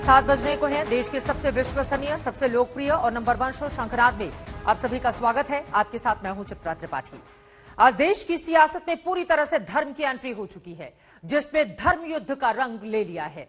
के 7 बजने को हैं। देश के सबसे विश्वसनीय, सबसे लोकप्रिय और नंबर 1 शो शंखनाद में आप सभी का स्वागत है। आपके साथ मैं हूं चित्रा त्रिपाठी। आज देश की सियासत में पूरी तरह से धर्म की एंट्री हो चुकी है, जिसमें धर्म युद्ध का रंग ले लिया है।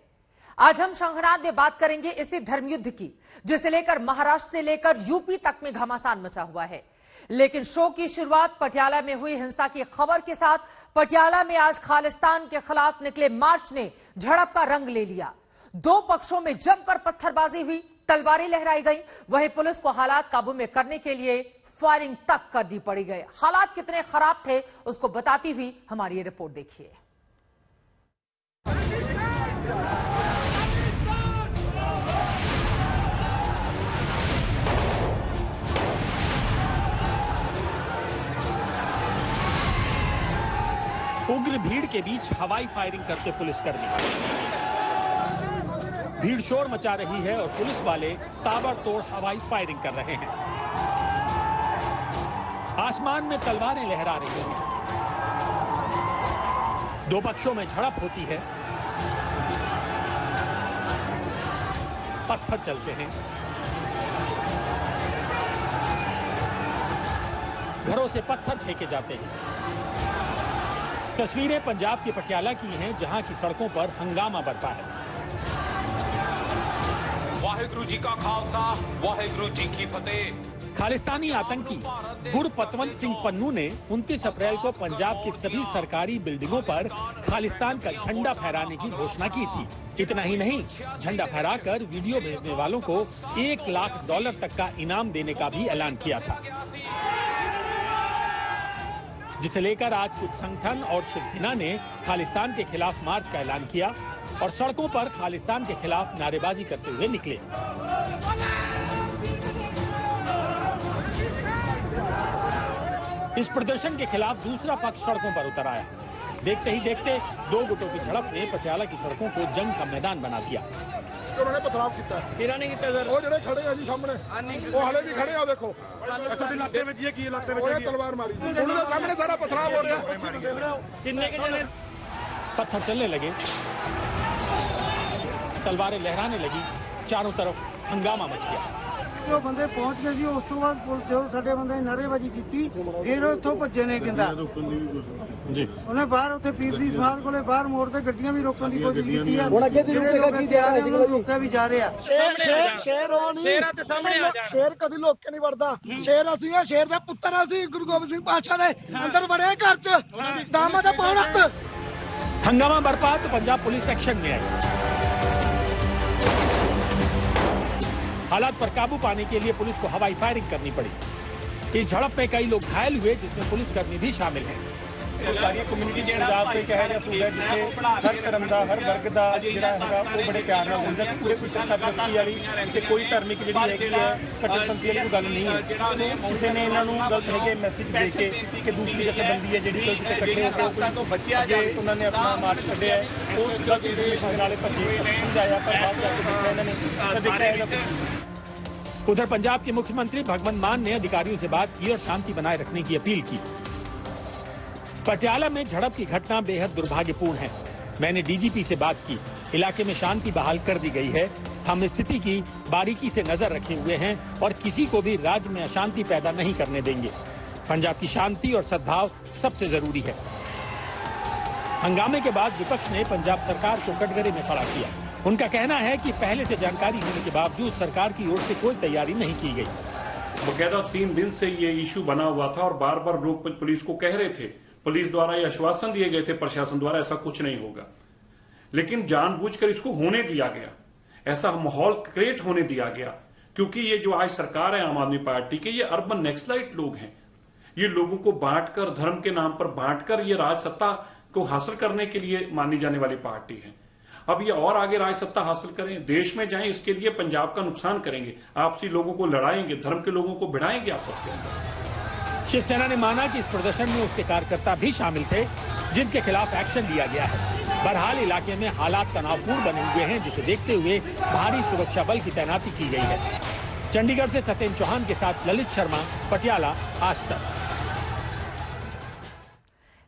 आज हम शंखनाद में बात करेंगे इसी धर्म युद्ध की, जिसे लेकर महाराष्ट्र से लेकर यूपी तक में घमासान मचा हुआ है। लेकिन शो की शुरुआत पटियाला में हुई हिंसा की खबर के साथ पटियाला में आज खालिस्तान के खिलाफ निकले मार्च ने झड़प का रंग ले लिया। दो पक्षों में जमकर पत्थरबाजी हुई, तलवारें लहराई गई। वहीं पुलिस को हालात काबू में करने के लिए फायरिंग तक करनी पड़ी गई। हालात कितने खराब थे उसको बताती हुई हमारी ये रिपोर्ट देखिए। उग्र भीड़ के बीच हवाई फायरिंग करते पुलिसकर्मी। भीड़ शोर मचा रही है और पुलिस वाले ताबड़तोड़ हवाई फायरिंग कर रहे हैं। आसमान में तलवारें लहरा रही हैं। दो पक्षों में झड़प होती है, पत्थर चलते हैं, घरों से पत्थर फेंके जाते हैं। तस्वीरें पंजाब के पटियाला की हैं, जहां की सड़कों पर हंगामा बरपा है। वाहेगुरु जी का खालसा, वाहेगुरु जी की फतेह। खालिस्तानी आतंकी गुरपतवंत सिंह पन्नू ने 29 अप्रैल को पंजाब की सभी सरकारी बिल्डिंगों पर खालिस्तान का झंडा फहराने की घोषणा की थी। इतना ही नहीं, झंडा फहराकर वीडियो भेजने वालों को $1 लाख तक का इनाम देने का भी ऐलान किया था, जिसे लेकर आज कुछ संगठन और शिवसेना ने खालिस्तान के खिलाफ मार्च का ऐलान किया और सड़कों पर खालिस्तान के खिलाफ नारेबाजी करते हुए निकले। इस प्रदर्शन के खिलाफ दूसरा पक्ष सड़कों पर उतर आया। देखते ही देखते दो गुटों की झड़प ने पटियाला की सड़कों को जंग का मैदान बना दिया। उन्होंने पथराव किया, किरा नहीं किया सर। वो जो खड़े हैं जी सामने, वो हाले भी खड़े हैं, देखो इलाके में जी की इलाके में तलवार मारी, उन्होंने सामने सारा पथराव हो रहा है। किन्ने के जने पत्थर चलने लगे, तलवारें लहराने लगी, चारों तरफ हंगामा मच गया। जो बंदे पहुंच गए जी, उस तो बाद पुलिस जो साडे बंदे ने नारेबाजी की, फिर उत्थों भज्जे ने कहंदा जी उन्हें बाहर उत्थे पीर दी समाज कोले बाहर मोड़ ते गड्डियां भी रोकने की कोशिश की है। ਜਿਹੜੇ ਲੋਕ ਅੱਗੇ ਆ ਰਹੇ ਉਹਨਾਂ ਨੂੰ ਰੋਕਿਆ ਵੀ ਜਾ ਰਿਹਾ। ਸ਼ੇਰ ਕਦੀ ਲੋਕ ਕੇ ਨਹੀਂ ਵੜਦਾ। ਸ਼ੇਰ ਅਸੀਂ ਆ, ਸ਼ੇਰ ਦੇ ਪੁੱਤਰ ਅਸੀਂ, ਗੁਰੂ ਗੋਬਿੰਦ ਸਿੰਘ ਪਾਤਸ਼ਾਹ ਦੇ ਅੰਦਰ ਵੜੇ ਘਰ ਚ ਦਾਮਾ ਦਾ ਪਾਉਣਾ। हंगामा बरपा तो पंजाब पुलिस एक्शन में आई। हालात पर काबू पाने के लिए पुलिस को हवाई फायरिंग करनी पड़ी। इस झड़प में कई लोग घायल हुए, जिसमें पुलिसकर्मी भी शामिल हैं। सारी कम्युनिटी पंजाब के कहे जा सूबा जिथे हर धर्म का हर वर्ग का जिहड़ा हैगा वो बड़े प्यार नाल रहंदा ते पूरे कुछ सरपरस्ती वाली ते कोई धार्मिक जिहड़ी हैगी है कट्टरपंथी वाली कोई गल नहीं है। किसी ने इन्हां नूं गलत हैगे मैसेज दे के कि दूसरी जथेबंदी है जिहड़ी कोई किते इकट्ठे होकर बच्चे जे उन्होंने अपना मार्च कढिया है उस गलत इन्फॉर्मेशन नाले भज्जे समझाया, पर बाद जाके देखिया इन्हां ने देखिया। उधर पंजाब के मुख्यमंत्री भगवंत मान ने अधिकारियों से बात की और शांति बनाए रखने की अपील की। पटियाला में झड़प की घटना बेहद दुर्भाग्यपूर्ण है। मैंने डीजीपी से बात की, इलाके में शांति बहाल कर दी गई है। हम स्थिति की बारीकी से नजर रखे हुए हैं और किसी को भी राज्य में अशांति पैदा नहीं करने देंगे। पंजाब की शांति और सद्भाव सबसे जरूरी है। हंगामे के बाद विपक्ष ने पंजाब सरकार को कटघरे में खड़ा किया। उनका कहना है कि पहले से जानकारी होने के बावजूद सरकार की ओर से कोई तैयारी नहीं की गई। बकायदा 3 दिन से ये इशू बना हुआ था और बार बार लोग पुलिस को कह रहे थे, पुलिस द्वारा ये आश्वासन दिए गए थे प्रशासन द्वारा ऐसा कुछ नहीं होगा, लेकिन जानबूझकर इसको होने दिया गया, ऐसा माहौल क्रिएट होने दिया गया। क्योंकि ये जो आज सरकार है आम आदमी पार्टी के, ये अर्बन नक्सलाइट लोग हैं। ये लोगों को बांटकर, धर्म के नाम पर बांटकर ये राज सत्ता को हासिल करने के लिए मानी जाने वाली पार्टी है। अब ये और आगे राज सत्ता हासिल करें, देश में जाएं, इसके लिए पंजाब का नुकसान करेंगे, आपसी लोगों को लड़ाएंगे, धर्म के लोगों को भिड़ाएंगे आपस के अंदर। शिवसेना ने माना कि इस प्रदर्शन में उसके कार्यकर्ता भी शामिल थे, जिनके खिलाफ एक्शन लिया गया है। बहरहाल इलाके में हालात तनावपूर्ण बने हुए हैं, जिसे देखते हुए भारी सुरक्षा बल की तैनाती की गई है। चंडीगढ़ से सत्येंद्र चौहान के साथ ललित शर्मा, पटियाला, आज तक।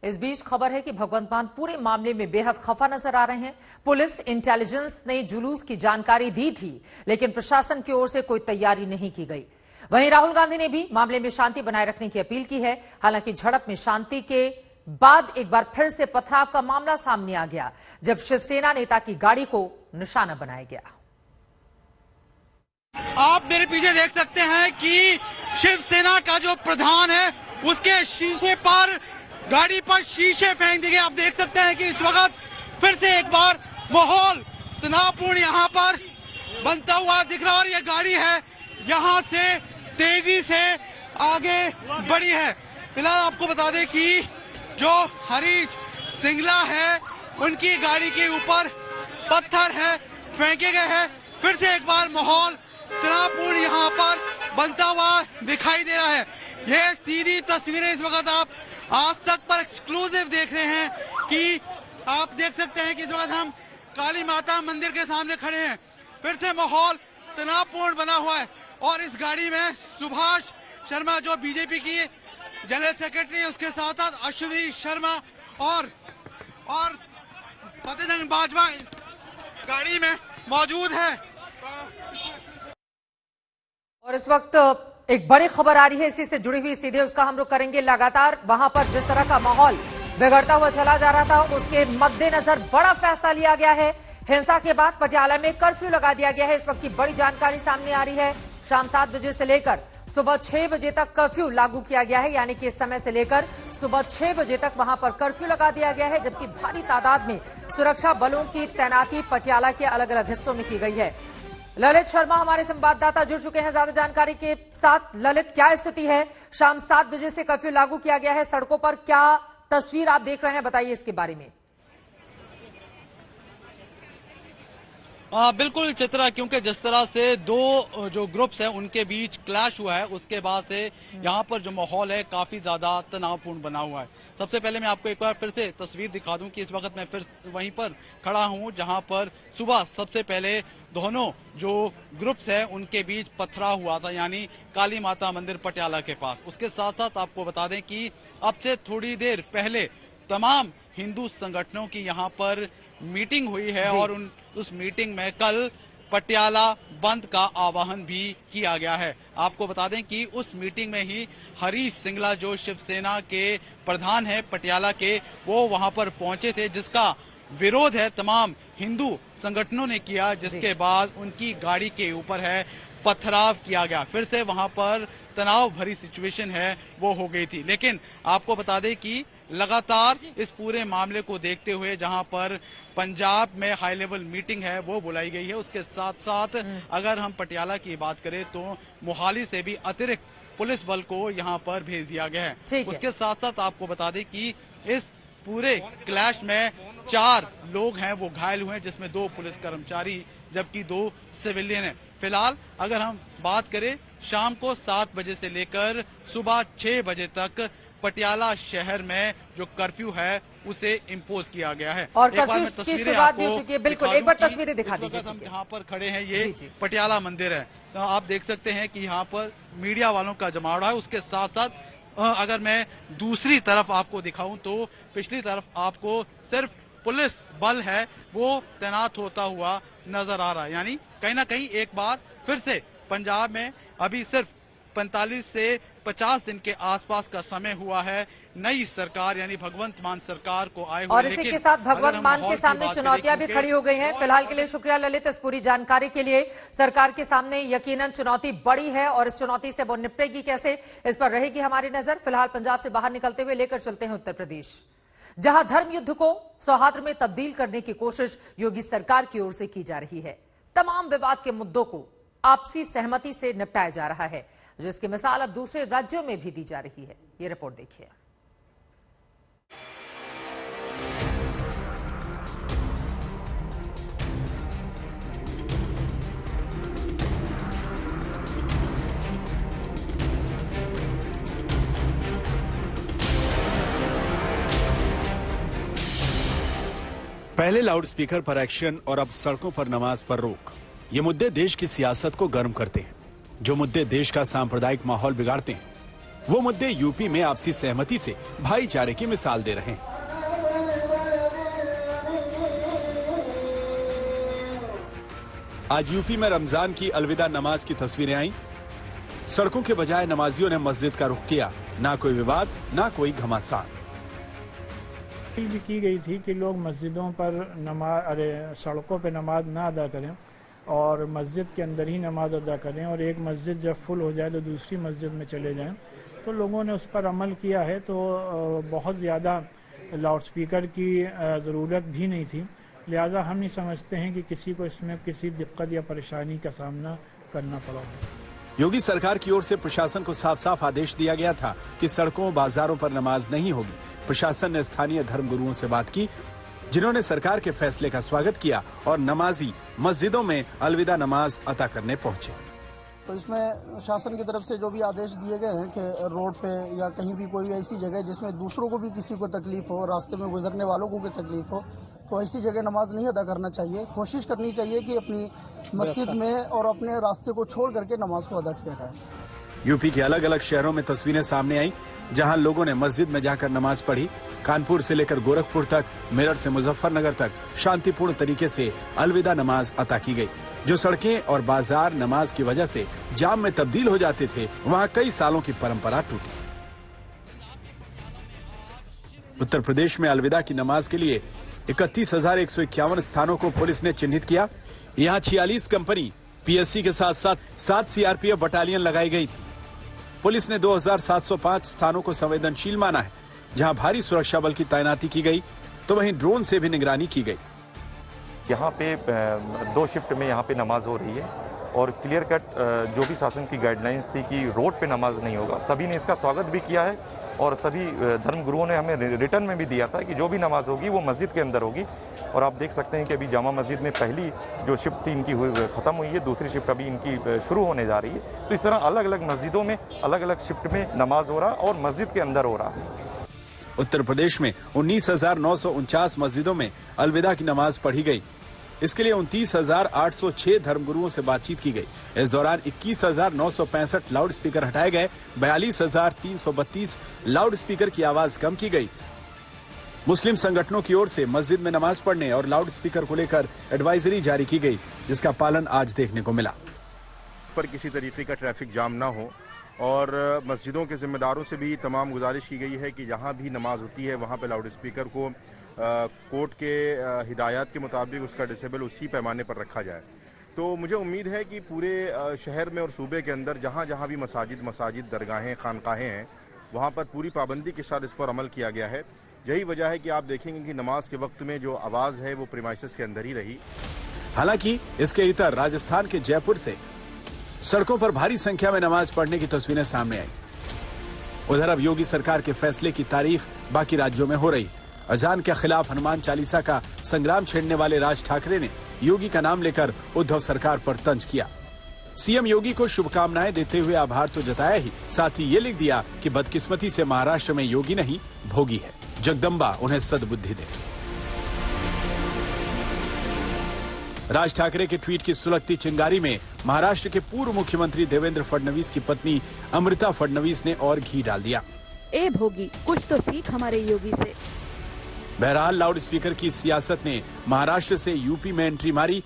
इस बीच खबर है कि भगवंत मान पूरे मामले में बेहद खफा नजर आ रहे हैं। पुलिस इंटेलिजेंस ने जुलूस की जानकारी दी थी, लेकिन प्रशासन की ओर से कोई तैयारी नहीं की गई। वहीं राहुल गांधी ने भी मामले में शांति बनाए रखने की अपील की है। हालांकि झड़प में शांति के बाद एक बार फिर से पथराव का मामला सामने आ गया, जब शिवसेना नेता की गाड़ी को निशाना बनाया गया। आप मेरे पीछे देख सकते हैं कि शिवसेना का जो प्रधान है उसके शीशे पर, गाड़ी पर शीशे फेंक दिए गए। आप देख सकते हैं कि इस वक्त फिर से एक बार माहौल तनावपूर्ण यहाँ पर बनता हुआ दिख रहा है और ये गाड़ी है यहाँ से तेजी से आगे बढ़ी है। फिलहाल आपको बता दें कि जो हरीश सिंगला है उनकी गाड़ी के ऊपर पत्थर है फेंके गए हैं। फिर से एक बार माहौल तनावपूर्ण यहाँ पर बनता हुआ दिखाई दे रहा है। ये सीधी तस्वीरें इस वक्त आप आज तक पर एक्सक्लूसिव देख रहे हैं कि आप देख सकते हैं कि इस वक्त हम काली माता मंदिर के सामने खड़े हैं। फिर से माहौल तनावपूर्ण बना हुआ है और इस गाड़ी में सुभाष शर्मा जो बीजेपी की जनरल सेक्रेटरी है, उसके साथ साथ अश्विनी शर्मा और फतेहजंग बाजवा गाड़ी में मौजूद है। और इस वक्त एक बड़ी खबर आ रही है इसी से जुड़ी हुई, सीधे उसका हम रुख करेंगे। लगातार वहां पर जिस तरह का माहौल बिगड़ता हुआ चला जा रहा था, उसके मद्देनजर बड़ा फैसला लिया गया है। हिंसा के बाद पटियाला में कर्फ्यू लगा दिया गया है। इस वक्त की बड़ी जानकारी सामने आ रही है। शाम 7 बजे से लेकर सुबह 6 बजे तक कर्फ्यू लागू किया गया है, यानी कि इस समय से लेकर सुबह 6 बजे तक वहां पर कर्फ्यू लगा दिया गया है, जबकि भारी तादाद में सुरक्षा बलों की तैनाती पटियाला के अलग अलग हिस्सों में की गई है। ललित शर्मा हमारे संवाददाता जुड़ चुके हैं ज्यादा जानकारी के साथ। ललित, क्या स्थिति है? शाम 7 बजे से कर्फ्यू लागू किया गया है, सड़कों पर क्या तस्वीर आप देख रहे हैं, बताइए इसके बारे में। बिल्कुल चित्रा, क्योंकि जिस तरह से दो जो ग्रुप्स हैं उनके बीच क्लैश हुआ है, उसके बाद से यहाँ पर जो माहौल है काफी ज्यादा तनावपूर्ण बना हुआ है। सबसे पहले मैं आपको एक बार फिर से तस्वीर दिखा दूं कि इस वक्त मैं फिर वहीं पर खड़ा हूं जहां पर सुबह सबसे पहले दोनों जो ग्रुप्स हैं उनके बीच पथराव हुआ था, यानी काली माता मंदिर पटियाला के पास। उसके साथ साथ आपको बता दें कि अब से थोड़ी देर पहले तमाम हिंदू संगठनों की यहाँ पर मीटिंग हुई है और उस मीटिंग में कल पटियाला बंद का आह्वान भी किया गया है। आपको बता दें कि उस मीटिंग में ही हरीश सिंगला जो शिवसेना के प्रधान हैं पटियाला के, वो वहां पर पहुंचे थे, जिसका विरोध है तमाम हिंदू संगठनों ने किया, जिसके बाद उनकी गाड़ी के ऊपर है पथराव किया गया। फिर से वहां पर तनाव भरी सिचुएशन है वो हो गई थी। लेकिन आपको बता दें कि लगातार इस पूरे मामले को देखते हुए जहां पर पंजाब में हाई लेवल मीटिंग है वो बुलाई गई है, उसके साथ साथ अगर हम पटियाला की बात करें तो मोहाली से भी अतिरिक्त पुलिस बल को यहाँ पर भेज दिया गया है। उसके साथ साथ आपको बता दें कि इस पूरे क्लैश में 4 लोग हैं वो घायल हुए हैं, जिसमें 2 पुलिस कर्मचारी जबकि 2 सिविलियन हैं। फिलहाल अगर हम बात करें शाम को 7 बजे से लेकर सुबह 6 बजे तक पटियाला शहर में जो कर्फ्यू है उसे इम्पोज किया गया है और कर्फ्यू की शुरुआत भी हो चुकी है। बिल्कुल, एक बार तस्वीरें दिखा दीजिए। हम यहाँ पर खड़े हैं, ये पटियाला मंदिर है, तो आप देख सकते हैं कि यहाँ पर मीडिया वालों का जमावड़ा है। उसके साथ साथ अगर मैं दूसरी तरफ आपको दिखाऊं तो पिछली तरफ आपको सिर्फ पुलिस बल है वो तैनात होता हुआ नजर आ रहा है। यानी कहीं ना कहीं एक बार फिर से पंजाब में अभी सिर्फ 45 से 50 दिन के आसपास का समय हुआ है नई सरकार यानी भगवंत मान सरकार को आए हुए। और इसी के साथ भगवंत मान के सामने चुनौतियां भी खड़ी हो गई हैं। फिलहाल के लिए शुक्रिया ललित इस पूरी जानकारी के लिए। सरकार के सामने यकीनन चुनौती बड़ी है और इस चुनौती से वो निपटेगी कैसे, इस पर रहेगी हमारी नजर। फिलहाल पंजाब से बाहर निकलते हुए लेकर चलते हैं उत्तर प्रदेश, जहां धर्म युद्ध को सौहार्द में तब्दील करने की कोशिश योगी सरकार की ओर से की जा रही है। तमाम विवाद के मुद्दों को आपसी सहमति से निपटाया जा रहा है, जिसकी मिसाल अब दूसरे राज्यों में भी दी जा रही है। ये रिपोर्ट देखिए। पहले लाउडस्पीकर पर एक्शन और अब सड़कों पर नमाज पर रोक। ये मुद्दे देश की सियासत को गर्म करते हैं, जो मुद्दे देश का सांप्रदायिक माहौल बिगाड़ते हैं। वो मुद्दे यूपी में आपसी सहमति से भाईचारे की मिसाल दे रहे हैं। आज यूपी में रमजान की अलविदा नमाज की तस्वीरें आई। सड़कों के बजाय नमाजियों ने मस्जिद का रुख किया। ना कोई विवाद, ना कोई घमासान। अपील भी की गई थी कि लोग मस्जिदों पर सड़कों पर नमाज ना अदा करें और मस्जिद के अंदर ही नमाज अदा करें, और एक मस्जिद जब फुल हो जाए तो दूसरी मस्जिद में चले जाएं। तो लोगों ने उस पर अमल किया है। तो बहुत ज़्यादा लाउडस्पीकर की ज़रूरत भी नहीं थी। लिहाजा हम नहीं समझते हैं कि किसी को इसमें किसी दिक्कत या परेशानी का सामना करना पड़ा है। योगी सरकार की ओर से प्रशासन को साफ साफ आदेश दिया गया था कि सड़कों बाजारों पर नमाज नहीं होगी। प्रशासन ने स्थानीय धर्मगुरुओं से बात की, जिन्होंने सरकार के फैसले का स्वागत किया और नमाजी मस्जिदों में अलविदा नमाज अता करने पहुंचे। तो इसमें शासन की तरफ से जो भी आदेश दिए गए हैं कि रोड पे या कहीं भी कोई ऐसी जगह जिसमें दूसरों को भी किसी को तकलीफ हो, रास्ते में गुजरने वालों को भी तकलीफ हो, तो ऐसी जगह नमाज नहीं अदा करना चाहिए। कोशिश करनी चाहिए कि अपनी मस्जिद में और अपने रास्ते को छोड़ करके नमाज को अदा किया जाए। यूपी के अलग अलग शहरों में तस्वीरें सामने आई जहां लोगों ने मस्जिद में जाकर नमाज पढ़ी। कानपुर से लेकर गोरखपुर तक, मेरठ से मुजफ्फरनगर तक शांतिपूर्ण तरीके से अलविदा नमाज अता की गई। जो सड़कें और बाजार नमाज की वजह से जाम में तब्दील हो जाते थे, वहां कई सालों की परंपरा टूटी। उत्तर प्रदेश में अलविदा की नमाज के लिए 31,151 स्थानों को पुलिस ने चिन्हित किया। यहाँ 46 कंपनी पीएससी के साथ साथ 7 सीआरपीएफ बटालियन लगाई गई थी। पुलिस ने 2,705 स्थानों को संवेदनशील माना है, जहां भारी सुरक्षा बल की तैनाती की गई, तो वहीं ड्रोन से भी निगरानी की गई। यहाँ पे 2 शिफ्ट में यहाँ पे नमाज हो रही है और क्लियर कट जो भी शासन की गाइडलाइंस थी कि रोड पे नमाज नहीं होगा, सभी ने इसका स्वागत भी किया है और सभी धर्मगुरुओं ने हमें रिटर्न में भी दिया था कि जो भी नमाज होगी वो मस्जिद के अंदर होगी। और आप देख सकते हैं कि अभी जामा मस्जिद में पहली जो शिफ्ट थी इनकी ख़त्म हुई है, दूसरी शिफ्ट अभी इनकी शुरू होने जा रही है। तो इस तरह अलग अलग मस्जिदों में अलग अलग शिफ्ट में नमाज हो रहा और मस्जिद के अंदर हो रहा है। उत्तर प्रदेश में 19,949 मस्जिदों में अलविदा की नमाज पढ़ी गई। इसके लिए 29,806 धर्मगुरुओं से बातचीत की गई। इस दौरान 21,965 लाउड स्पीकर हटाए गए, 42,332 लाउड स्पीकर की आवाज कम की गई। मुस्लिम संगठनों की ओर से मस्जिद में नमाज पढ़ने और लाउड स्पीकर को लेकर एडवाइजरी जारी की गई, जिसका पालन आज देखने को मिला। पर किसी तरीके का ट्रैफिक जाम ना हो और मस्जिदों के जिम्मेदारों से भी तमाम गुजारिश की गई है कि जहां भी नमाज होती है वहां पर लाउड स्पीकर को कोर्ट के हिदायत के मुताबिक उसका डिसेबल उसी पैमाने पर रखा जाए। तो मुझे उम्मीद है कि पूरे शहर में और सूबे के अंदर जहां जहां भी मसाजिद दरगाहें खानकाहें हैं वहां पर पूरी पाबंदी के साथ इस पर अमल किया गया है। यही वजह है कि आप देखेंगे कि नमाज के वक्त में जो आवाज़ है वो प्रीमाइसेस के अंदर ही रही। हालांकि इसके इतर राजस्थान के जयपुर से सड़कों पर भारी संख्या में नमाज पढ़ने की तस्वीरें सामने आई। उधर अब योगी सरकार के फैसले की तारीफ बाकी राज्यों में हो रही। अजान के खिलाफ हनुमान चालीसा का संग्राम छेड़ने वाले राज ठाकरे ने योगी का नाम लेकर उद्धव सरकार पर तंज किया। सीएम योगी को शुभकामनाएं देते हुए आभार तो जताया ही, साथ ही ये लिख दिया कि बदकिस्मती से महाराष्ट्र में योगी नहीं भोगी है, जगदम्बा उन्हें सद्बुद्धि दे। राज ठाकरे के ट्वीट की सुलगती चिंगारी में महाराष्ट्र के पूर्व मुख्यमंत्री देवेंद्र फडणवीस की पत्नी अमृता फडणवीस ने और घी डाल दिया। ए भोगी, कुछ तो सीख हमारे योगी से। बहरहाल लाउड स्पीकर की सियासत ने महाराष्ट्र से यूपी में एंट्री मारी।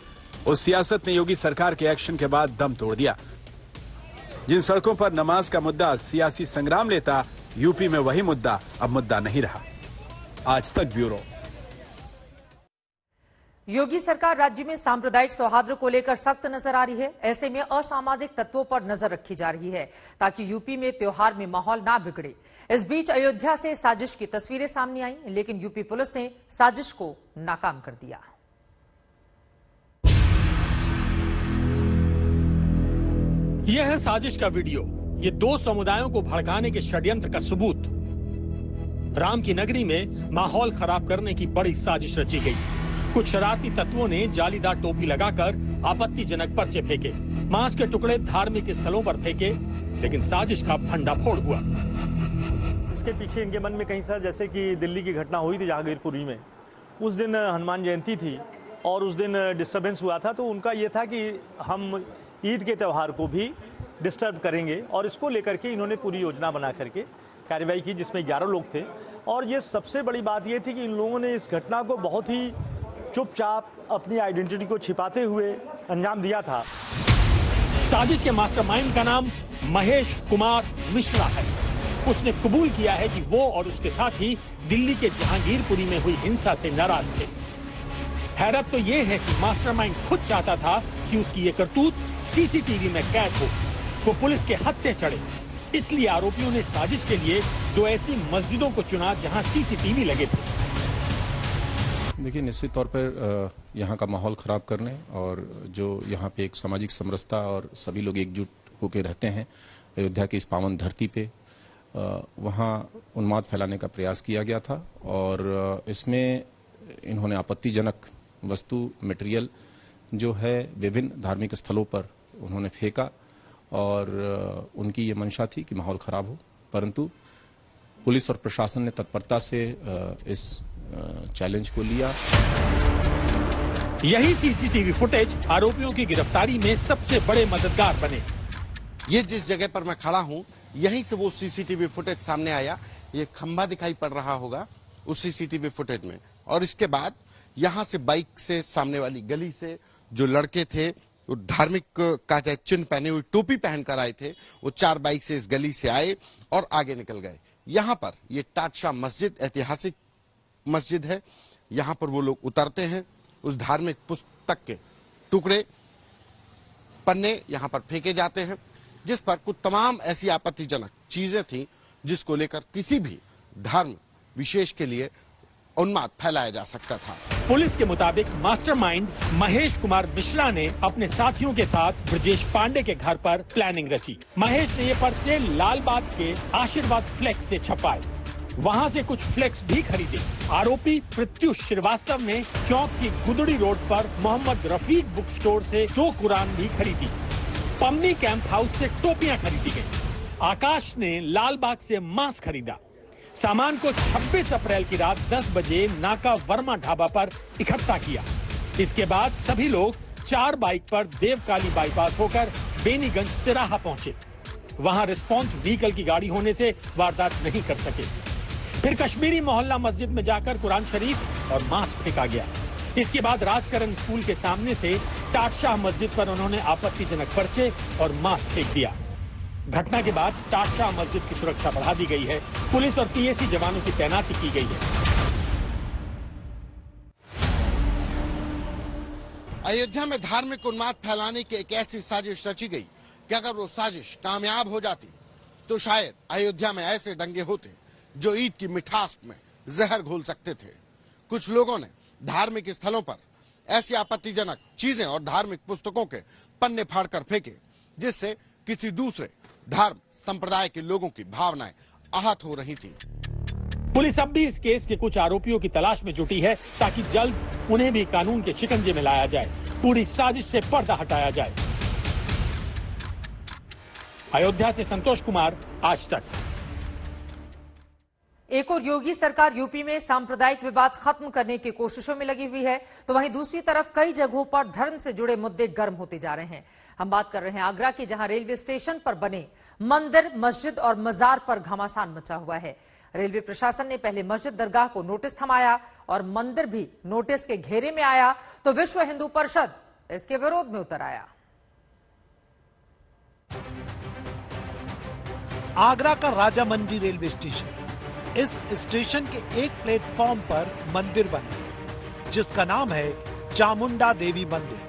उस सियासत ने योगी सरकार के एक्शन के बाद दम तोड़ दिया। जिन सड़कों पर नमाज का मुद्दा सियासी संग्राम लेता, यूपी में वही मुद्दा अब मुद्दा नहीं रहा। आज तक ब्यूरो। योगी सरकार राज्य में सांप्रदायिक सौहार्द को लेकर सख्त नजर आ रही है। ऐसे में असामाजिक तत्वों पर नजर रखी जा रही है ताकि यूपी में त्योहार में माहौल ना बिगड़े। इस बीच अयोध्या से साजिश की तस्वीरें सामने आई, लेकिन यूपी पुलिस ने साजिश को नाकाम कर दिया। यह है साजिश का वीडियो। ये 2 समुदायों को भड़काने के षड्यंत्र का सबूत। राम की नगरी में माहौल खराब करने की बड़ी साजिश रची गई। कुछ शरारती तत्वों ने जालीदार टोपी लगाकर आपत्तिजनक पर्चे फेंके, मांस के टुकड़े धार्मिक स्थलों पर फेंके, लेकिन साजिश का भंडाफोड़ हुआ। इसके पीछे इनके मन में कहीं सर, जैसे कि दिल्ली की घटना हुई थी जहांगीरपुरी में, उस दिन हनुमान जयंती थी और उस दिन डिस्टर्बेंस हुआ था, तो उनका ये था कि हम ईद के त्यौहार को भी डिस्टर्ब करेंगे, और इसको लेकर के इन्होंने पूरी योजना बना करके कार्रवाई की, जिसमें 11 लोग थे। और ये सबसे बड़ी बात ये थी कि इन लोगों ने इस घटना को बहुत ही चुपचाप अपनी आइडेंटिटी को छिपाते हुए अंजाम दिया था। साजिश के मास्टरमाइंड का नाम महेश कुमार मिश्रा है। उसने कबूल किया है कि वो और उसके साथी दिल्ली के जहांगीरपुरी में हुई हिंसा से नाराज थे। हैरत तो ये है कि मास्टरमाइंड खुद चाहता था कि उसकी ये करतूत सीसीटीवी में कैद हो, वो पुलिस के हत्थे चढ़े। इसलिए आरोपियों ने साजिश के लिए 2 ऐसी मस्जिदों को चुना जहां सीसीटीवी लगे थे। देखिए, निश्चित तौर पर यहाँ का माहौल खराब करने और जो यहाँ पे एक सामाजिक समरसता और सभी लोग एकजुट होकर रहते हैं अयोध्या की इस पावन धरती पे, वहाँ उन्माद फैलाने का प्रयास किया गया था। और इसमें इन्होंने आपत्तिजनक वस्तु मटेरियल जो है विभिन्न धार्मिक स्थलों पर उन्होंने फेंका, और उनकी ये मंशा थी कि माहौल खराब हो। परंतु पुलिस और प्रशासन ने तत्परता से इस चैलेंज को लिया। यही सीसीटीवी फुटेज आरोपियों की गिरफ्तारी में सबसे बड़े मददगार बने। ये जिस जगह पर मैं खड़ा हूँ, यहीं से वो सीसीटीवी फुटेज सामने आया। ये खंभा दिखाई पड़ रहा होगा उस सीसीटीवी फुटेज में, और इसके बाद यहाँ से बाइक से सामने वाली गली से जो लड़के थे, वो धार्मिक का चिन्ह पहने हुए, टोपी पहनकर आए थे, वो 4 बाइक से इस गली से आए और आगे निकल गए। यहाँ पर ये टाटशाह मस्जिद ऐतिहासिक मस्जिद है। यहाँ पर वो लोग उतरते हैं, उस धार्मिक पुस्तक के टुकड़े पन्ने यहाँ पर फेंके जाते हैं, जिस पर कुछ तमाम ऐसी आपत्तिजनक चीजें थी जिसको लेकर किसी भी धर्म विशेष के लिए उन्माद फैलाया जा सकता था। पुलिस के मुताबिक मास्टरमाइंड महेश कुमार मिश्रा ने अपने साथियों के साथ ब्रजेश पांडे के घर पर प्लानिंग रची। महेश ने ये पर्चे लाल बाग के आशीर्वाद फ्लेक्स से छपाए, वहां से कुछ फ्लेक्स भी खरीदे। आरोपी प्रत्युष श्रीवास्तव ने चौक की गुदड़ी रोड पर मोहम्मद रफीक बुक स्टोर से 2 कुरान भी खरीदी। पम्मी कैंप हाउस से टोपियां खरीदी गई। आकाश ने लाल बाग से मांस खरीदा। सामान को 26 अप्रैल की रात 10 बजे नाका वर्मा ढाबा पर इकट्ठा किया। इसके बाद सभी लोग 4 बाइक पर देवकाली बाईपास होकर बेनीगंज तिराहा पहुंचे। वहां रिस्पांस व्हीकल की गाड़ी होने से वारदात नहीं कर सके। फिर कश्मीरी मोहल्ला मस्जिद में जाकर कुरान शरीफ और मांस फेंका गया। इसके बाद राजकरण स्कूल के सामने से टाटशाह मस्जिद पर उन्होंने आपत्तिजनक पर्चे और मांस फेंक दिया। घटना के बाद टाटशाह मस्जिद की सुरक्षा बढ़ा दी गई है। पुलिस और पीएसी जवानों की तैनाती की गई है। अयोध्या में धार्मिक उन्माद फैलाने की एक ऐसी साजिश रची गई कि अगर वो साजिश कामयाब हो जाती तो शायद अयोध्या में ऐसे दंगे होते जो ईद की मिठास में जहर घोल सकते थे। कुछ लोगों ने धार्मिक स्थलों पर ऐसी आपत्तिजनक चीजें और धार्मिक पुस्तकों के पन्ने फाड़कर फेंके, जिससे किसी दूसरे धर्म संप्रदाय के लोगों की भावनाएं आहत हो रही थी। पुलिस अब भी इस केस के कुछ आरोपियों की तलाश में जुटी है, ताकि जल्द उन्हें भी कानून के शिकंजे में लाया जाए, पूरी साजिश से पर्दा हटाया जाए। अयोध्या से संतोष कुमार, आज तक। एक और योगी सरकार यूपी में सांप्रदायिक विवाद खत्म करने की कोशिशों में लगी हुई है, तो वहीं दूसरी तरफ कई जगहों पर धर्म से जुड़े मुद्दे गर्म होते जा रहे हैं। हम बात कर रहे हैं आगरा की, जहां रेलवे स्टेशन पर बने मंदिर, मस्जिद और मजार पर घमासान मचा हुआ है। रेलवे प्रशासन ने पहले मस्जिद दरगाह को नोटिस थमाया और मंदिर भी नोटिस के घेरे में आया, तो विश्व हिंदू परिषद इसके विरोध में उतर आया। आगरा का राजा मंडी रेलवे स्टेशन, इस स्टेशन के एक प्लेटफॉर्म पर मंदिर बना है जिसका नाम है चामुंडा देवी मंदिर।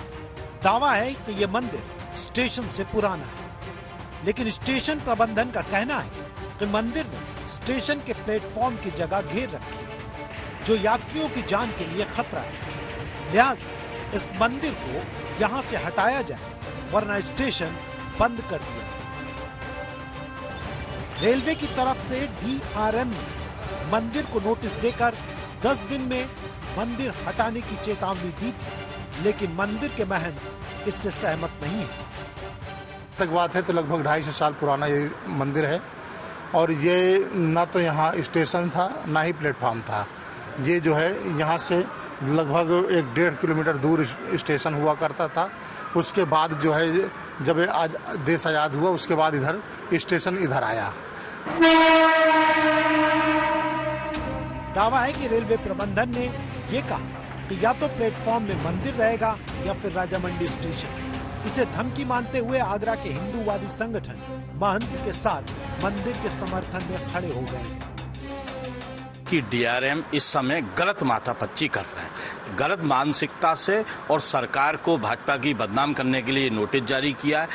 दावा है कि यह मंदिर स्टेशन से पुराना है, लेकिन स्टेशन प्रबंधन का कहना है कि मंदिर ने स्टेशन के प्लेटफॉर्म की जगह घेर रखी है, जो यात्रियों की जान के लिए खतरा है। लिहाजा इस मंदिर को यहां से हटाया जाए, वरना स्टेशन बंद कर दिया जाए। रेलवे की तरफ से DRM ने मंदिर को नोटिस देकर 10 दिन में मंदिर हटाने की चेतावनी दी थी, लेकिन मंदिर के महंत इससे सहमत नहीं है। तक बात है तो लगभग 250 साल पुराना ये मंदिर है, और ये ना तो यहाँ स्टेशन था ना ही प्लेटफॉर्म था। ये जो है यहाँ से लगभग 1-1.5 किलोमीटर दूर स्टेशन हुआ करता था। उसके बाद जो है जब आज देश आज़ाद हुआ उसके बाद इधर स्टेशन इधर आया। दावा है कि रेलवे प्रबंधन ने ये कहा कि या तो प्लेटफॉर्म में मंदिर रहेगा या फिर राजामंडी स्टेशन। इसे धमकी मानते हुए आगरा के हिंदूवादी संगठन महंत के साथ मंदिर के समर्थन में खड़े हो गए हैं कि डीआरएम इस समय गलत माथापच्ची कर रहे हैं, गलत मानसिकता से, और सरकार को भाजपा की बदनाम करने के लिए नोटिस जारी किया है।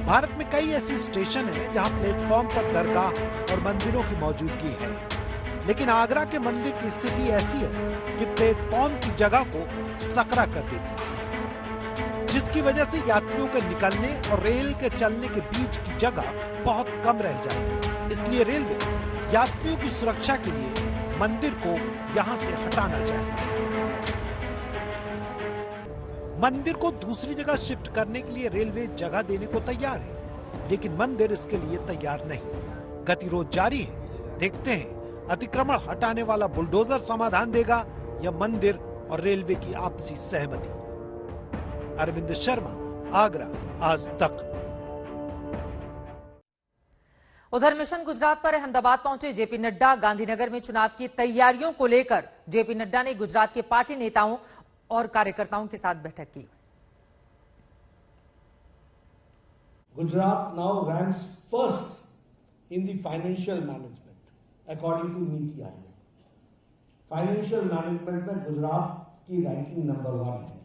भारत में कई ऐसी स्टेशन हैं जहां प्लेटफॉर्म पर दरगाह और मंदिरों की मौजूदगी है, लेकिन आगरा के मंदिर की स्थिति ऐसी है कि प्लेटफॉर्म की जगह को सकरा कर देती है, जिसकी वजह से यात्रियों के निकलने और रेल के चलने के बीच की जगह बहुत कम रह जाती है। इसलिए रेलवे यात्रियों की सुरक्षा के लिए मंदिर को यहां से हटाना चाहता है। मंदिर को दूसरी जगह शिफ्ट करने के लिए रेलवे जगह देने को तैयार है, लेकिन मंदिर इसके लिए तैयार नहीं। गतिरोध जारी है। देखते हैं अतिक्रमण हटाने वाला बुलडोजर समाधान देगा या मंदिर और रेलवे की आपसी सहमति। अरविंद शर्मा, आगरा, आज तक। उधर मिशन गुजरात पर अहमदाबाद पहुंचे जेपी नड्डा। गांधीनगर में चुनाव की तैयारियों को लेकर जेपी नड्डा ने गुजरात के पार्टी नेताओं और कार्यकर्ताओं के साथ बैठक की। Gujarat now ranks first in the financial management according to NITI Aayog. Financial management में गुजरात की रैंकिंग नंबर 1 है,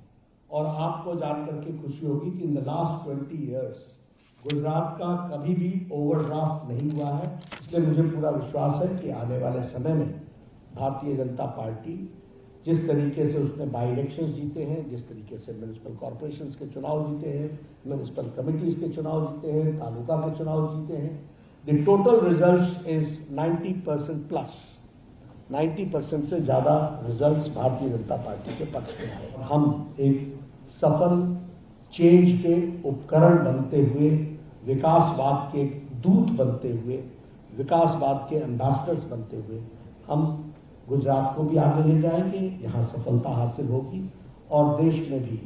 और आपको जानकर के खुशी होगी कि in the last 20 years Gujarat का कभी भी ओवरड्राफ्ट नहीं हुआ है। इसलिए मुझे पूरा विश्वास है कि आने वाले समय में भारतीय जनता पार्टी जिस तरीके से उसने बाई इलेक्शंस जीते हैं, जिस तरीके से म्युनिसिपल कॉर्पोरेशंस के चुनाव जीते हैं, म्युनिसिपल कमिटीज के चुनाव जीते हैं, तालुका के चुनाव जीते हैं, the total results is 90% plus. 90% से ज्यादा रिजल्ट्स भारतीय जनता पार्टी के पक्ष में है। हम एक सफल चेंज के उपकरण बनते हुए, विकासवाद के दूत बनते हुए, विकासवाद के एम्बेसडर्स बनते हुए हम गुजरात को भी आगे ले जाएंगे। यहाँ सफलता हासिल होगी और देश में भी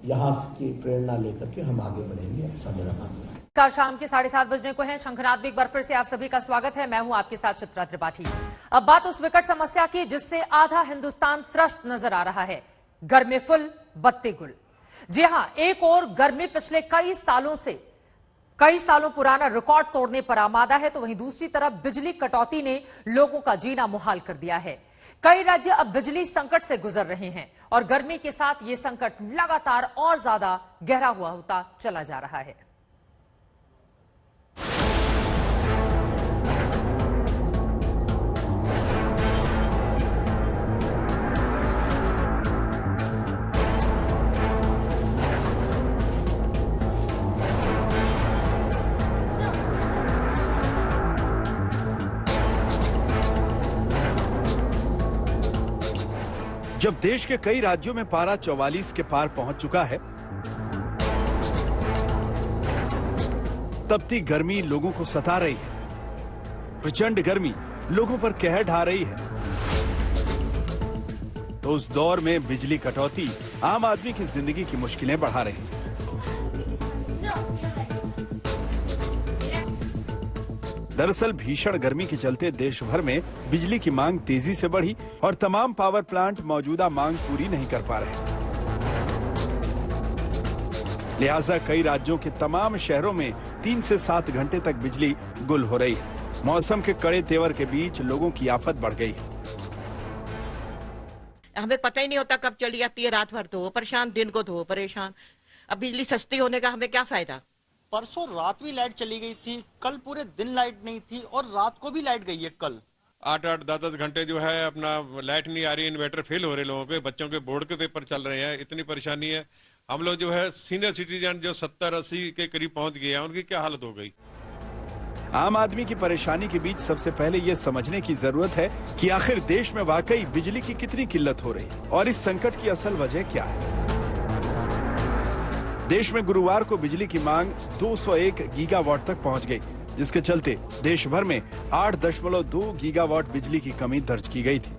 यहाँ की प्रेरणा लेकर के हम आगे बढ़ेंगे, ऐसा मेरा मानना है। कल शाम के 7:30 बजने को है। शंखनाद में एक बार फिर से आप सभी का स्वागत है। मैं हूं आपके साथ चित्रा त्रिपाठी। अब बात उस विकट समस्या की जिससे आधा हिंदुस्तान त्रस्त नजर आ रहा है, गर्मी फुल बत्ती गुल। जी हां, एक और गर्मी पिछले कई सालों पुराना रिकॉर्ड तोड़ने पर आमादा है, तो वहीं दूसरी तरफ बिजली कटौती ने लोगों का जीना मुहाल कर दिया है। कई राज्य अब बिजली संकट से गुजर रहे हैं और गर्मी के साथ ये संकट लगातार और ज्यादा गहरा हुआ होता चला जा रहा है। जब देश के कई राज्यों में पारा 44 के पार पहुंच चुका है, तपती गर्मी लोगों को सता रही है। प्रचंड गर्मी लोगों पर कहर ढा रही है। तो उस दौर में बिजली कटौती आम आदमी की जिंदगी की मुश्किलें बढ़ा रही है। दरअसल भीषण गर्मी के चलते देश भर में बिजली की मांग तेजी से बढ़ी और तमाम पावर प्लांट मौजूदा मांग पूरी नहीं कर पा रहे। लिहाजा कई राज्यों के तमाम शहरों में 3 से 7 घंटे तक बिजली गुल हो रही है। मौसम के कड़े तेवर के बीच लोगों की आफत बढ़ गई है। हमें पता ही नहीं होता कब चली जाती है। रात भर तो वो परेशान, दिन को तो वो परेशान। अब बिजली सस्ती होने का हमें क्या फायदा। परसों रात भी लाइट चली गई थी, कल पूरे दिन लाइट नहीं थी और रात को भी लाइट गई है। कल 8-8, 10-10 घंटे जो है अपना लाइट नहीं आ रही, इन्वर्टर फेल हो रहे लोगों पे, बच्चों के बोर्ड के पेपर चल रहे हैं, इतनी परेशानी है। हम लोग जो है सीनियर सिटीजन जो 70-80 के करीब पहुंच गए हैं, उनकी क्या हालत हो गई। आम आदमी की परेशानी के बीच सबसे पहले ये समझने की जरूरत है कि आखिर देश में वाकई बिजली की कितनी किल्लत हो रही है और इस संकट की असल वजह क्या है। देश में गुरुवार को बिजली की मांग 201 गीगावाट तक पहुंच गई, जिसके चलते देश भर में 8.2 गीगावाट बिजली की कमी दर्ज की गई थी।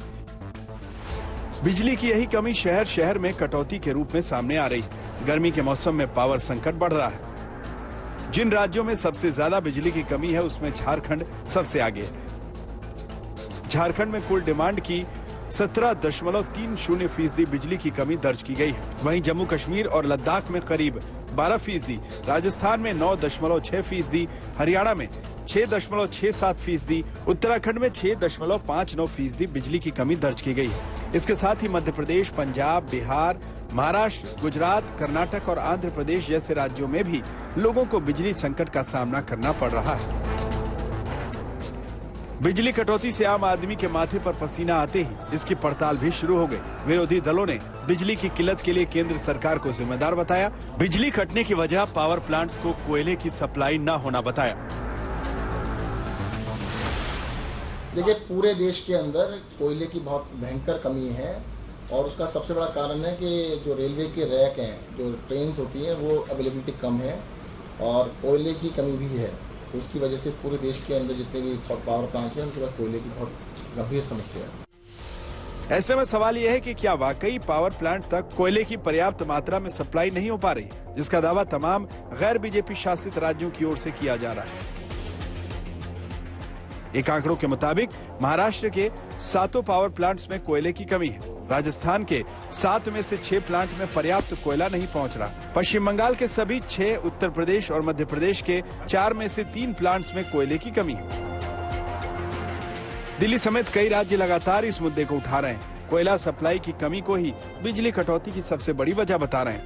बिजली की यही कमी शहर शहर में कटौती के रूप में सामने आ रही है। गर्मी के मौसम में पावर संकट बढ़ रहा है। जिन राज्यों में सबसे ज्यादा बिजली की कमी है उसमें झारखंड सबसे आगे है। झारखंड में कुल डिमांड की 17.30% बिजली की कमी दर्ज की गई है। वहीं जम्मू कश्मीर और लद्दाख में करीब 12%, राजस्थान में 9.6%, हरियाणा में 6.67%, उत्तराखंड में 6.59% बिजली की कमी दर्ज की गई है। इसके साथ ही मध्य प्रदेश, पंजाब, बिहार, महाराष्ट्र, गुजरात, कर्नाटक और आंध्र प्रदेश जैसे राज्यों में भी लोगों को बिजली संकट का सामना करना पड़ रहा है। बिजली कटौती से आम आदमी के माथे पर पसीना आते ही इसकी पड़ताल भी शुरू हो गई। विरोधी दलों ने बिजली की किल्लत के लिए केंद्र सरकार को जिम्मेदार बताया। बिजली कटने की वजह पावर प्लांट्स को कोयले की सप्लाई न होना बताया। देखिए, पूरे देश के अंदर कोयले की बहुत भयंकर कमी है और उसका सबसे बड़ा कारण है कि जो रेलवे के रैक हैं, जो ट्रेन होती हैं, वो अवेलेबिलिटी कम है और कोयले की कमी भी है। उसकी वजह से पूरे देश के अंदर जितने भी पावर प्लांट्स हैं उनके पास कोयले की बहुत गंभीर समस्या है। ऐसे में सवाल यह है कि क्या वाकई पावर प्लांट तक कोयले की पर्याप्त मात्रा में सप्लाई नहीं हो पा रही, जिसका दावा तमाम गैर बीजेपी शासित राज्यों की ओर से किया जा रहा है। एक आंकड़ों के मुताबिक महाराष्ट्र के 7 पावर प्लांट्स में कोयले की कमी है। राजस्थान के 7 में से 6 प्लांट में पर्याप्त कोयला नहीं पहुंच रहा। पश्चिम बंगाल के सभी 6, उत्तर प्रदेश और मध्य प्रदेश के 4 में से 3 प्लांट्स में कोयले की कमी है। दिल्ली समेत कई राज्य लगातार इस मुद्दे को उठा रहे हैं। कोयला सप्लाई की कमी को ही बिजली कटौती की सबसे बड़ी वजह बता रहे हैं।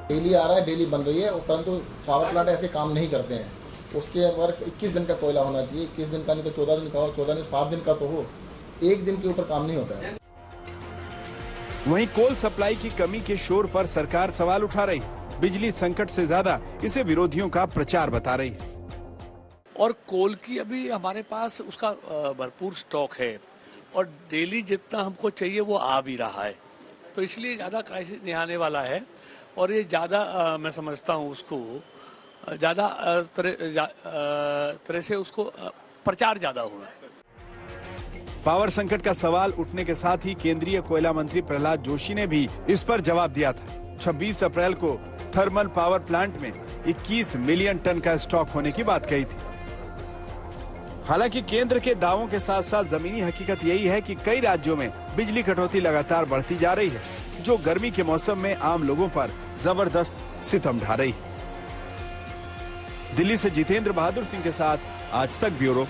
डेली आ रहा है, डेली बन रही है, परंतु पावर प्लांट ऐसे काम नहीं करते हैं। उसके वर्क 21 दिन का कोयला होना चाहिए, 21 दिन का नहीं तो 14 दिन का और 14 दिन 7 दिन का तो हो, एक दिन के ऊपर काम नहीं होता है। वहीं कोल सप्लाई की कमी के शोर पर सरकार सवाल उठा रही है। बिजली संकट से ज्यादा इसे विरोधियों का प्रचार बता रही है। और कोल की अभी हमारे पास उसका भरपूर स्टॉक है और डेली जितना हमको चाहिए वो आ भी रहा है, तो इसलिए ज्यादा क्राइसिस नहीं आने वाला है। और ये ज्यादा मैं समझता हूँ उसको ज्यादा तरह से उसको प्रचार ज्यादा होगा। पावर संकट का सवाल उठने के साथ ही केंद्रीय कोयला मंत्री प्रहलाद जोशी ने भी इस पर जवाब दिया था। 26 अप्रैल को थर्मल पावर प्लांट में 21 मिलियन टन का स्टॉक होने की बात कही थी। हालांकि केंद्र के दावों के साथ साथ जमीनी हकीकत यही है कि कई राज्यों में बिजली कटौती लगातार बढ़ती जा रही है, जो गर्मी के मौसम में आम लोगों पर जबरदस्त सितम ढा रही है। दिल्ली से जितेंद्र बहादुर सिंह के साथ आज तक ब्यूरो।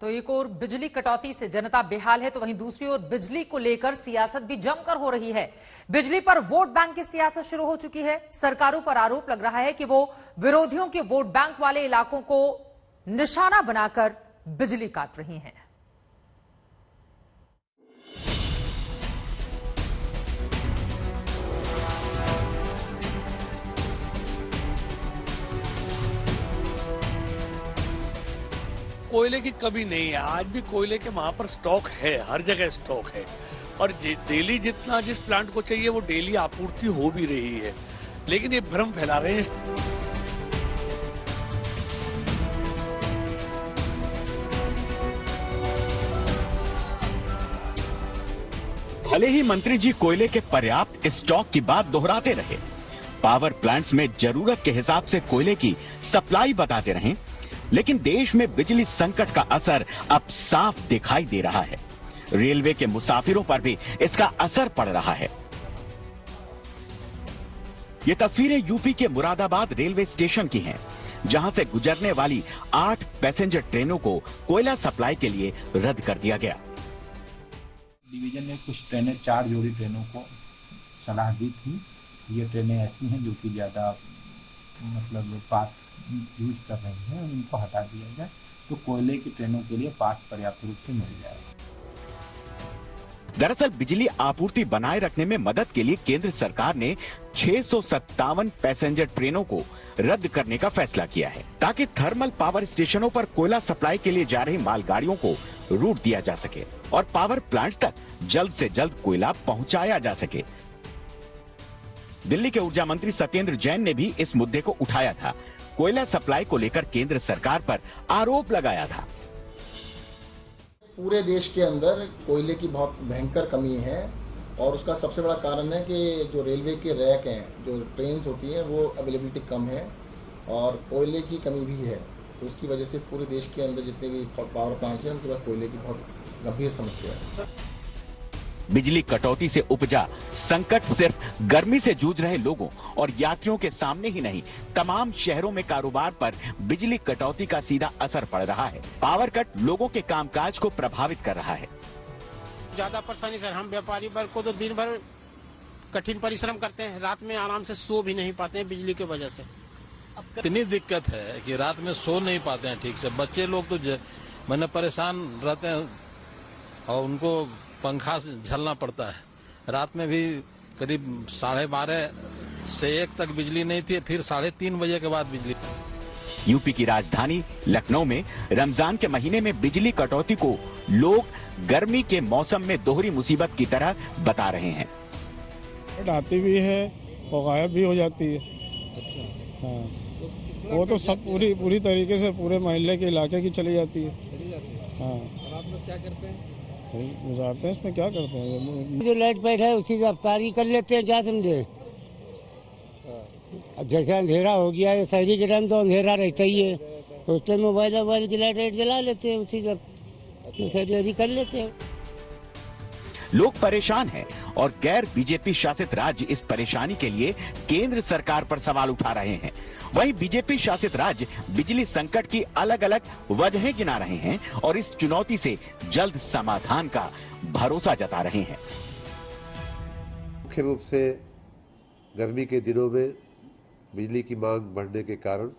तो एक ओर बिजली कटौती से जनता बेहाल है, तो वहीं दूसरी ओर बिजली को लेकर सियासत भी जमकर हो रही है। बिजली पर वोट बैंक की सियासत शुरू हो चुकी है। सरकारों पर आरोप लग रहा है कि वो विरोधियों के वोट बैंक वाले इलाकों को निशाना बनाकर बिजली काट रही हैं। कोयले की कमी नहीं है, आज भी कोयले के वहां पर स्टॉक है, हर जगह स्टॉक है और डेली जितना जिस प्लांट को चाहिए वो डेली आपूर्ति हो भी रही है, लेकिन ये भ्रम फैला रहे हैं। भले ही मंत्री जी कोयले के पर्याप्त स्टॉक की बात दोहराते रहे, पावर प्लांट्स में जरूरत के हिसाब से कोयले की सप्लाई बताते रहे, लेकिन देश में बिजली संकट का असर अब साफ दिखाई दे रहा है। रेलवे के मुसाफिरों पर भी इसका असर पड़ रहा है। ये तस्वीरें यूपी के मुरादाबाद रेलवे स्टेशन की हैं, जहां से गुजरने वाली 8 पैसेंजर ट्रेनों को कोयला सप्लाई के लिए रद्द कर दिया गया। डिवीजन ने कुछ ट्रेनें, 4 जोड़ी ट्रेनों को सलाह दी थी। ये ट्रेनें ऐसी हैं जो कि ज्यादा पास यूज कर रही हैं, उनको हटा दिया जाए तो कोयले की ट्रेनों के लिए पास पर्याप्त रूप से मिल जाएगा। दरअसल बिजली आपूर्ति बनाए रखने में मदद के लिए केंद्र सरकार ने 657 पैसेंजर ट्रेनों को रद्द करने का फैसला किया है, ताकि थर्मल पावर स्टेशनों पर कोयला सप्लाई के लिए जा रही मालगाड़ियों को रूट दिया जा सके और पावर प्लांट्स तक जल्द से जल्द कोयला पहुंचाया जा सके। दिल्ली के ऊर्जा मंत्री सत्येंद्र जैन ने भी इस मुद्दे को उठाया था। कोयला सप्लाई को लेकर केंद्र सरकार पर आरोप लगाया था। पूरे देश के अंदर कोयले की बहुत भयंकर कमी है और उसका सबसे बड़ा कारण है कि जो रेलवे के रैक हैं, जो ट्रेन्स होती हैं, वो अवेलेबिलिटी कम है और कोयले की कमी भी है। तो उसकी वजह से पूरे देश के अंदर जितने भी पावर प्लांट्स हैं उनके पास कोयले की बहुत गंभीर समस्या है। बिजली कटौती से उपजा संकट सिर्फ गर्मी से जूझ रहे लोगों और यात्रियों के सामने ही नहीं, तमाम शहरों में कारोबार पर बिजली कटौती का सीधा असर पड़ रहा है। पावर कट लोगों के कामकाज को प्रभावित कर रहा है। ज्यादा परेशानी सर, हम व्यापारी वर्ग को तो दिन भर कठिन परिश्रम करते हैं, रात में आराम से सो भी नहीं पाते हैं बिजली की वजह से। इतनी दिक्कत है कि रात में सो नहीं पाते हैं ठीक से। बच्चे लोग तो मैंने परेशान रहते हैं और उनको पंखा से झलना पड़ता है। रात में भी करीब 12:30 से 1 तक बिजली नहीं थी, फिर 3:30 बजे के बाद बिजली। यूपी की राजधानी लखनऊ में रमजान के महीने में बिजली कटौती को लोग गर्मी के मौसम में दोहरी मुसीबत की तरह बता रहे हैं। आती भी है और गायब भी हो जाती है। अच्छा। हाँ, वो तो सब पूरी तरीके से पूरे मोहल्ले के इलाके की चली जाती है। हाँ, रात में क्या करते हैं? गुजारते हैं, इसमें क्या करते हैं? जो लाइट पैड है उसी से अफ्तारी कर लेते हैं, क्या समझे। जैसे अंधेरा हो गया है, शहरी के टाइम तो अंधेरा रहता ही है, उस टाइम मोबाइल की लाइट जला लेते हैं, उसी से शहरी कर लेते हैं। लोग परेशान हैं और गैर बीजेपी शासित राज्य इस परेशानी के लिए केंद्र सरकार पर सवाल उठा रहे हैं। वहीं बीजेपी शासित राज्य बिजली संकट की अलग अलग वजहें गिना रहे हैं और इस चुनौती से जल्द समाधान का भरोसा जता रहे हैं। मुख्य रूप से गर्मी के दिनों में बिजली की मांग बढ़ने के कारण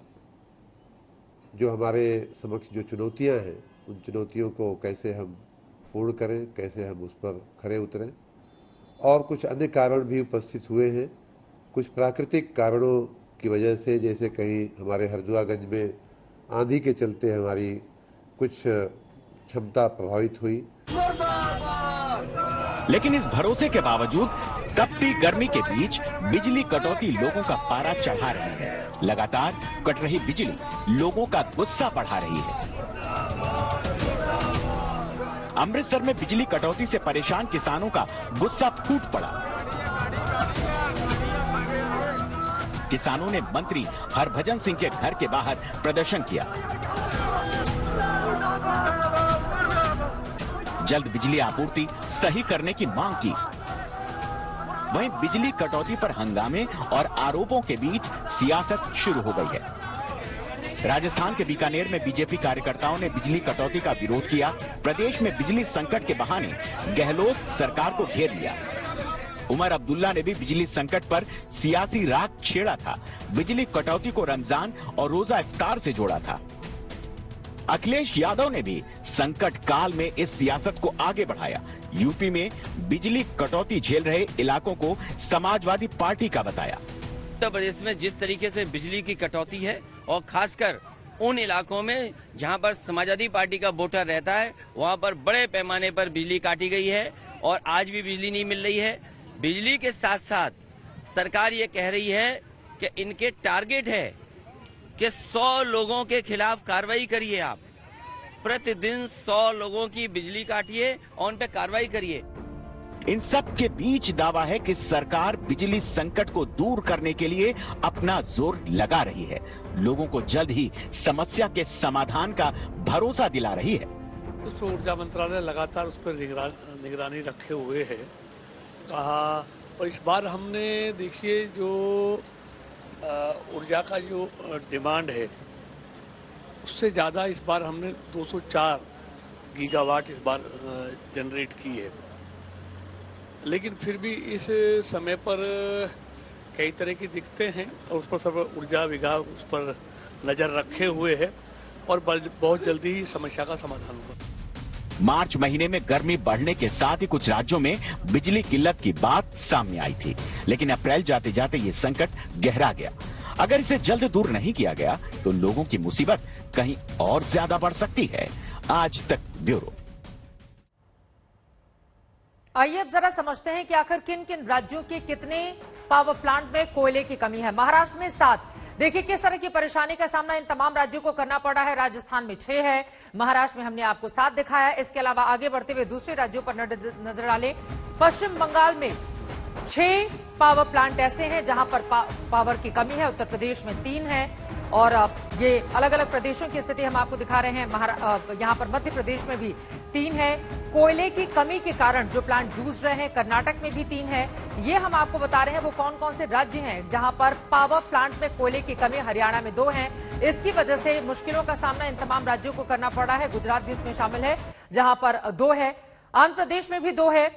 जो हमारे समक्ष जो चुनौतियां हैं, उन चुनौतियों को कैसे हम पूर्ण करें, कैसे हम उस पर खरे उतरें। और कुछ अन्य कारण भी उपस्थित हुए हैं। कुछ प्राकृतिक कारणों की वजह से, जैसे कहीं हमारे हरदुआगंज में आंधी के चलते हमारी कुछ क्षमता प्रभावित हुई। लेकिन इस भरोसे के बावजूद तपती गर्मी के बीच बिजली कटौती लोगों का पारा चढ़ा रही है। लगातार कट रही बिजली लोगों का गुस्सा बढ़ा रही है। अमृतसर में बिजली कटौती से परेशान किसानों का गुस्सा फूट पड़ा। किसानों ने मंत्री हरभजन सिंह के घर के बाहर प्रदर्शन किया। जल्द बिजली आपूर्ति सही करने की मांग की। वहीं बिजली कटौती पर हंगामे और आरोपों के बीच सियासत शुरू हो गई है। राजस्थान के बीकानेर में बीजेपी कार्यकर्ताओं ने बिजली कटौती का विरोध किया। प्रदेश में बिजली संकट के बहाने गहलोत सरकार को घेर लिया। उमर अब्दुल्ला ने भी बिजली संकट पर सियासी राग छेड़ा था। बिजली कटौती को रमजान और रोजा इफ्तार से जोड़ा था। अखिलेश यादव ने भी संकट काल में इस सियासत को आगे बढ़ाया। यूपी में बिजली कटौती झेल रहे इलाकों को समाजवादी पार्टी का बताया। उत्तर प्रदेश में जिस तरीके से बिजली की कटौती है और खासकर उन इलाकों में जहां पर समाजवादी पार्टी का वोटर रहता है, वहां पर बड़े पैमाने पर बिजली काटी गई है और आज भी बिजली नहीं मिल रही है। बिजली के साथ साथ सरकार ये कह रही है कि इनके टारगेट है कि 100 लोगों के खिलाफ कार्रवाई करिए। आप प्रतिदिन 100 लोगों की बिजली काटिए और उन पे कार्रवाई करिए। इन सब के बीच दावा है कि सरकार बिजली संकट को दूर करने के लिए अपना जोर लगा रही है। लोगों को जल्द ही समस्या के समाधान का भरोसा दिला रही है। ऊर्जा मंत्रालय लगातार उस पर निगरानी रखे हुए है। कहा और इस बार हमने देखिए जो ऊर्जा का जो डिमांड है उससे ज़्यादा इस बार हमने 204 गीगावाट इस बार जनरेट की है। लेकिन फिर भी इस समय पर कई तरह की दिक्कतें हैं और उस पर सब ऊर्जा विभाग उस पर नज़र रखे हुए है और बहुत जल्दी ही समस्या का समाधान होगा। मार्च महीने में गर्मी बढ़ने के साथ ही कुछ राज्यों में बिजली किल्लत की बात सामने आई थी, लेकिन अप्रैल जाते जाते ये संकट गहरा गया। अगर इसे जल्द दूर नहीं किया गया तो लोगों की मुसीबत कहीं और ज्यादा बढ़ सकती है। आज तक ब्यूरो। आइए अब जरा समझते हैं कि आखिर किन किन राज्यों के कितने पावर प्लांट में कोयले की कमी है। महाराष्ट्र में 7, देखिए किस तरह की परेशानी का सामना इन तमाम राज्यों को करना पड़ा है। राजस्थान में 6 है, महाराष्ट्र में हमने आपको 7 दिखाया है। इसके अलावा आगे बढ़ते हुए दूसरे राज्यों पर नजर डालें। पश्चिम बंगाल में 6 पावर प्लांट ऐसे हैं जहां पर पावर की कमी है। उत्तर प्रदेश में 3 है और ये अलग अलग प्रदेशों की स्थिति हम आपको दिखा रहे हैं। यहां पर मध्य प्रदेश में भी 3 है। कोयले की कमी के कारण जो प्लांट जूझ रहे हैं, कर्नाटक में भी 3 है। ये हम आपको बता रहे हैं वो कौन कौन से राज्य हैं जहां पर पावर प्लांट में कोयले की कमी। हरियाणा में 2 है। इसकी वजह से मुश्किलों का सामना इन तमाम राज्यों को करना पड़ा है। गुजरात भी इसमें शामिल है जहां पर 2 है। आंध्र प्रदेश में भी 2 है।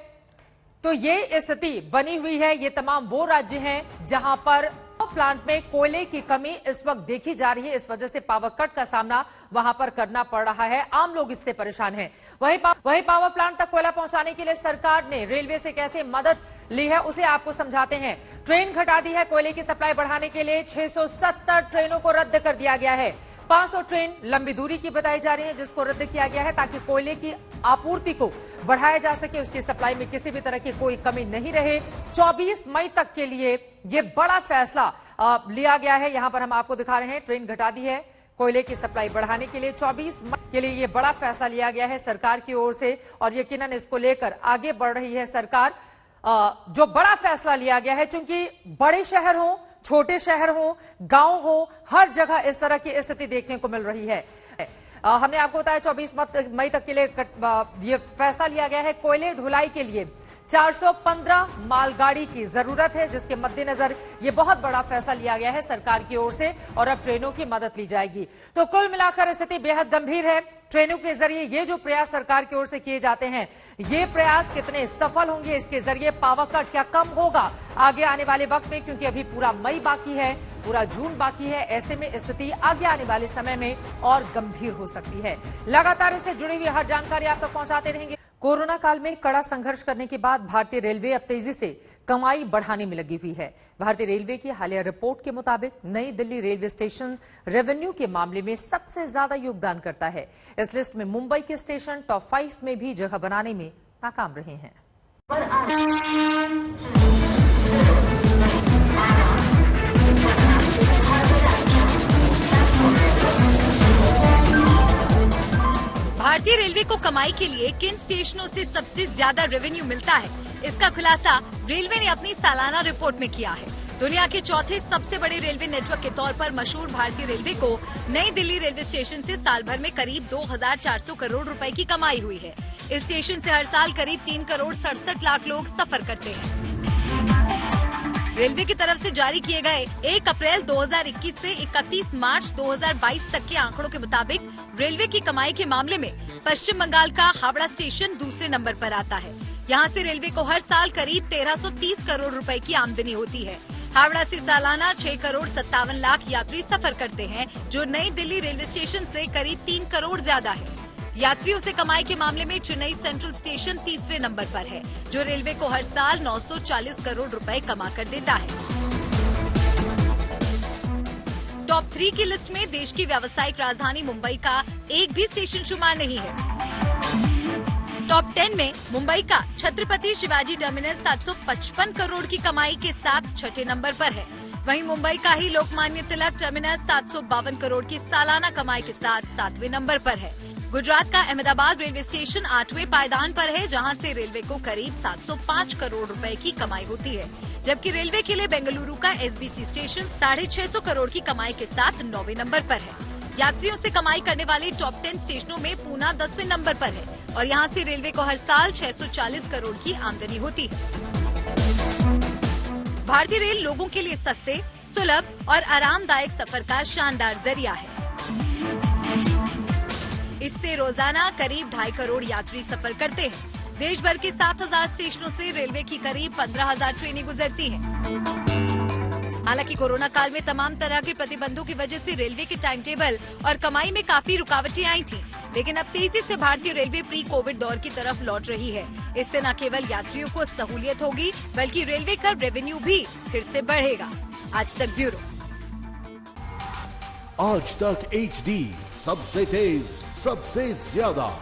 तो ये स्थिति बनी हुई है। ये तमाम वो राज्य हैं जहां पर प्लांट में कोयले की कमी इस वक्त देखी जा रही है। इस वजह से पावर कट का सामना वहां पर करना पड़ रहा है। आम लोग इससे परेशान हैं। वहीं पावर प्लांट तक कोयला पहुंचाने के लिए सरकार ने रेलवे से कैसे मदद ली है उसे आपको समझाते हैं। ट्रेन घटा दी है। कोयले की सप्लाई बढ़ाने के लिए 670 ट्रेनों को रद्द कर दिया गया है। 500 ट्रेन लंबी दूरी की बताई जा रही है जिसको रद्द किया गया है ताकि कोयले की आपूर्ति को बढ़ाया जा सके, उसकी सप्लाई में किसी भी तरह की कोई कमी नहीं रहे। 24 मई तक के लिए ये बड़ा फैसला लिया गया है। यहां पर हम आपको दिखा रहे हैं ट्रेन घटा दी है कोयले की सप्लाई बढ़ाने के लिए। 24 मई के लिए ये बड़ा फैसला लिया गया है सरकार की ओर से और यकीनन इसको लेकर आगे बढ़ रही है सरकार। जो बड़ा फैसला लिया गया है, चूंकि बड़े शहर हो, छोटे शहर हो, गांव हो, हर जगह इस तरह की स्थिति देखने को मिल रही है। हमने आपको बताया 24 मई तक के लिए ये फैसला लिया गया है। कोयले ढुलाई के लिए 415 मालगाड़ी की जरूरत है जिसके मद्देनजर ये बहुत बड़ा फैसला लिया गया है सरकार की ओर से और अब ट्रेनों की मदद ली जाएगी। तो कुल मिलाकर स्थिति बेहद गंभीर है। ट्रेनों के जरिए ये जो प्रयास सरकार की ओर से किए जाते हैं, ये प्रयास कितने सफल होंगे, इसके जरिए पावर कट क्या कम होगा आगे आने वाले वक्त में, क्योंकि अभी पूरा मई बाकी है, पूरा जून बाकी है। ऐसे में स्थिति आगे आने वाले समय में और गंभीर हो सकती है। लगातार इससे जुड़ी हुई हर जानकारी आप तक पहुंचाते रहेंगे। कोरोना काल में कड़ा संघर्ष करने के बाद भारतीय रेलवे अब तेजी से कमाई बढ़ाने में लगी हुई है। भारतीय रेलवे की हालिया रिपोर्ट के मुताबिक नई दिल्ली रेलवे स्टेशन रेवेन्यू के मामले में सबसे ज्यादा योगदान करता है। इस लिस्ट में मुंबई के स्टेशन टॉप 5 में भी जगह बनाने में नाकाम रहे हैं। भारतीय रेलवे को कमाई के लिए किन स्टेशनों से सबसे ज्यादा रेवेन्यू मिलता है, इसका खुलासा रेलवे ने अपनी सालाना रिपोर्ट में किया है। दुनिया के चौथे सबसे बड़े रेलवे नेटवर्क के तौर पर मशहूर भारतीय रेलवे को नई दिल्ली रेलवे स्टेशन से साल भर में करीब 2400 करोड़ रुपए की कमाई हुई है। इस स्टेशन से हर साल करीब 3 करोड़ 67 लाख लोग सफर करते हैं। रेलवे की तरफ से जारी किए गए 1 अप्रैल 2021 से 31 मार्च 2022 तक के आंकड़ों के मुताबिक रेलवे की कमाई के मामले में पश्चिम बंगाल का हावड़ा स्टेशन दूसरे नंबर पर आता है। यहाँ से रेलवे को हर साल करीब 1330 करोड़ रुपए की आमदनी होती है। हावड़ा से सालाना 6 करोड़ 57 लाख यात्री सफर करते हैं, जो नई दिल्ली रेलवे स्टेशन से करीब 3 करोड़ ज्यादा है। यात्रियों से कमाई के मामले में चेन्नई सेंट्रल स्टेशन तीसरे नंबर पर है, जो रेलवे को हर साल 940 करोड़ रुपए कमा कर देता है। टॉप 3 की लिस्ट में देश की व्यावसायिक राजधानी मुंबई का एक भी स्टेशन शुमार नहीं है। टॉप 10 में मुंबई का छत्रपति शिवाजी टर्मिनस 755 करोड़ की कमाई के साथ छठे नंबर पर है। वहीं मुंबई का ही लोकमान्य तिलक टर्मिनस 752 करोड़ की सालाना कमाई के साथ 7वें नंबर पर है। गुजरात का अहमदाबाद रेलवे स्टेशन 8वें पायदान पर है, जहां से रेलवे को करीब 705 करोड़ रुपए की कमाई होती है। जबकि रेलवे के लिए बेंगलुरु का एसबीसी स्टेशन 650 करोड़ की कमाई के साथ 9वें नंबर पर है। यात्रियों से कमाई करने वाले टॉप 10 स्टेशनों में पूना 10वें नंबर पर है और यहां से रेलवे को हर साल 640 करोड़ की आमदनी होती है। भारतीय रेल लोगों के लिए सस्ते, सुलभ और आरामदायक सफर का शानदार जरिया है। इससे रोजाना करीब 2.5 करोड़ यात्री सफर करते हैं। देश भर के 7000 स्टेशनों से रेलवे की करीब 15,000 ट्रेनें गुजरती हैं। हालांकि कोरोना काल में तमाम तरह के प्रतिबंधों की वजह से रेलवे के टाइम टेबल और कमाई में काफी रुकावटें आई थीं, लेकिन अब तेजी से भारतीय रेलवे प्री कोविड दौर की तरफ लौट रही है। इससे न केवल यात्रियों को सहूलियत होगी, बल्कि रेलवे का रेवेन्यू भी फिर से बढ़ेगा। आज तक ब्यूरो। आज तक HD, सबसे तेज, सबसे ज्यादा।